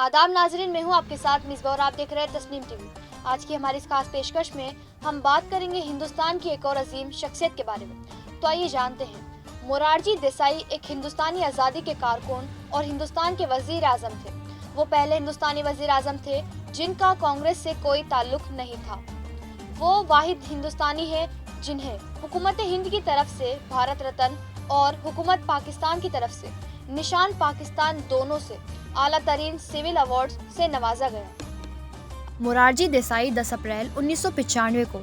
आदाब नाजरीन, मैं हूं आपके साथ मिसबा और आप देख रहे हैं तस्नीम टीवी। आज की हमारी इस खास पेशकश में हम बात करेंगे हिंदुस्तान की एक और अजीम शख्सियत के बारे में। तो आइए जानते हैं। मोरारजी देसाई एक हिंदुस्तानी आज़ादी के कारकुन और हिंदुस्तान के वजीर आजम थे। वो पहले हिंदुस्तानी वजीर आजम थे जिनका कांग्रेस से कोई ताल्लुक नहीं था। वो वाहिद हिंदुस्तानी है जिन्हें हुकूमत हिंद की तरफ से भारत रत्न और हुकूमत पाकिस्तान की तरफ से निशान पाकिस्तान दोनों से आला तरीन सिविल अवार्ड से नवाजा गया। मोरारजी देसाई 10 अप्रैल 1995 को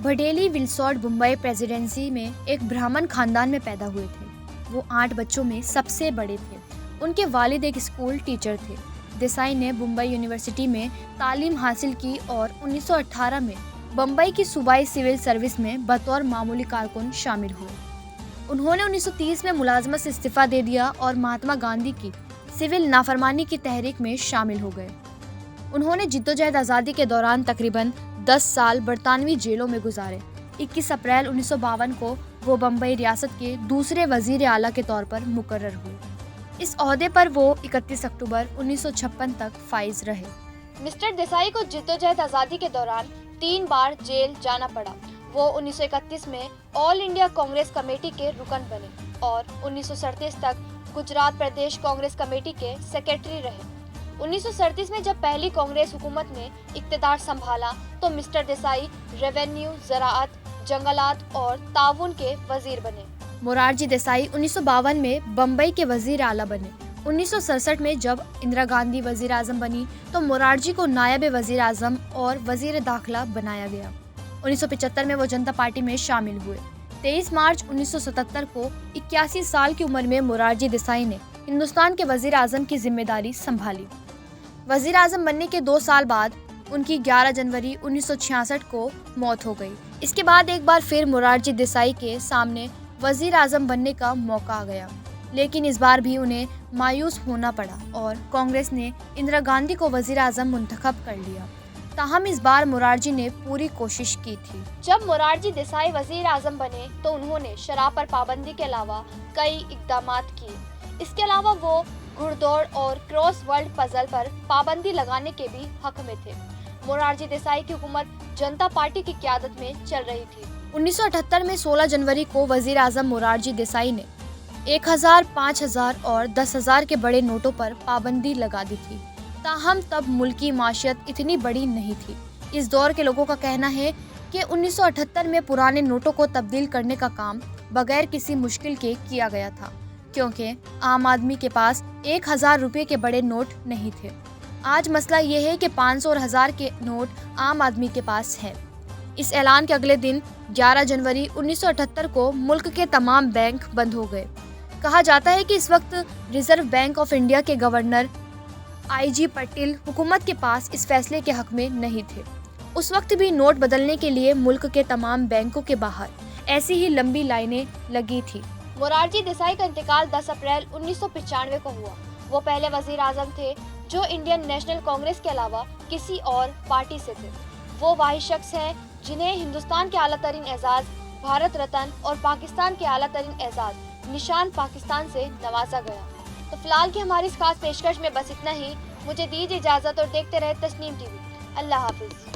भडेली विल्सोर्ड मुंबई प्रेसिडेंसी में एक ब्राह्मण खानदान में पैदा हुए थे। वो 8 बच्चों में सबसे बड़े थे। उनके वालिद एक स्कूल टीचर थे। देसाई ने मुंबई यूनिवर्सिटी में तालीम हासिल की और 1918 में बम्बई की सूबाई सिविल सर्विस में बतौर मामूली कारकुन शामिल हुए। उन्होंने 1930 में मुलाजमत से इस्तीफा दे दिया और महात्मा गांधी की सिविल नाफरमानी की तहरीक में शामिल हो गए। उन्होंने जिद्दोजहद आज़ादी के दौरान तकरीबन 10 साल बरतानवी जेलों में गुजारे। 21 अप्रैल 1952 को वो बम्बई रियासत के दूसरे वजीर आला के तौर पर मुकर्रर हुए। इस ओहदे पर वो 31 अक्टूबर 1956 तक फाइज रहे। मिस्टर देसाई को जिद्दोजहद आज़ादी के दौरान 3 बार जेल जाना पड़ा। वो 1931 में ऑल इंडिया कांग्रेस कमेटी के रुकन बने और 1937 तक गुजरात प्रदेश कांग्रेस कमेटी के सेक्रेटरी रहे। 1937 में जब पहली कांग्रेस हुकूमत ने इक्तदार संभाला तो मिस्टर देसाई रेवेन्यू, ज़राअत, जंगलात और ताउन के वजीर बने। मोरारजी देसाई 1952 में बम्बई के वजीर आला बने। 1967 में जब इंदिरा गांधी वजीर आजम बनी तो मोरारजी को नायब वजीर आजम और वजीर दाखिला बनाया गया। 1975 में वो जनता पार्टी में शामिल हुए। 23 मार्च 1977 को 81 साल की उम्र में मोरारजी देसाई ने हिंदुस्तान के वजीर आजम की जिम्मेदारी संभाली। वजीर आजम बनने के 2 साल बाद उनकी 11 जनवरी 1966 को मौत हो गई। इसके बाद एक बार फिर मोरारजी देसाई के सामने वजीर आजम बनने का मौका आ गया, लेकिन इस बार भी उन्हें मायूस होना पड़ा और कांग्रेस ने इंदिरा गांधी को वजीर आजम मुंतखब कर लिया। ताहम इस बार मोरारजी ने पूरी कोशिश की थी। जब मोरारजी देसाई वजीर आजम बने तो उन्होंने शराब पर पाबंदी के अलावा कई इक़दामात किए। इसके अलावा वो घुड़दौड़ और क्रॉस वर्ल्ड पजल पर पाबंदी लगाने के भी हक में थे। मोरारजी देसाई की हुकूमत जनता पार्टी की क़यादत में चल रही थी। 1978 में 16 जनवरी को वजीर आजम मोरारजी देसाई ने 1000, 5000 और 10,000 के बड़े नोटों पर पाबंदी लगा दी थी। ताहम तब मुल्क की माशियत इतनी बड़ी नहीं थी। इस दौर के लोगों का कहना है कि 1978 में पुराने नोटों को तब्दील करने का काम बगैर किसी मुश्किल के किया गया था, क्योंकि आम आदमी के पास 1000 रुपये के बड़े नोट नहीं थे। आज मसला ये है कि 500 और 1000 के नोट आम आदमी के पास हैं। इस ऐलान के अगले दिन 11 जनवरी 1978 को मुल्क के तमाम बैंक बंद हो गए। कहा जाता है कि इस वक्त रिजर्व बैंक ऑफ इंडिया के गवर्नर IG पटेल हुकूमत के पास इस फैसले के हक में नहीं थे। उस वक्त भी नोट बदलने के लिए मुल्क के तमाम बैंकों के बाहर ऐसी ही लंबी लाइनें लगी थी। मोरारजी देसाई का इंतकाल 10 अप्रैल 1995 को हुआ। वो पहले वजीर आजम थे जो इंडियन नेशनल कांग्रेस के अलावा किसी और पार्टी से थे। वो वाहिद शख्स हैं जिन्हें हिंदुस्तान के आला तरीन एजाज भारत रत्न और पाकिस्तान के आला तरीन एजाज निशान पाकिस्तान से नवाजा गया। तो फिलहाल की हमारी इस खास पेशकश में बस इतना ही। मुझे दीजिए इजाज़त और देखते रहे तस्नीम टीवी। अल्लाह हाफिज।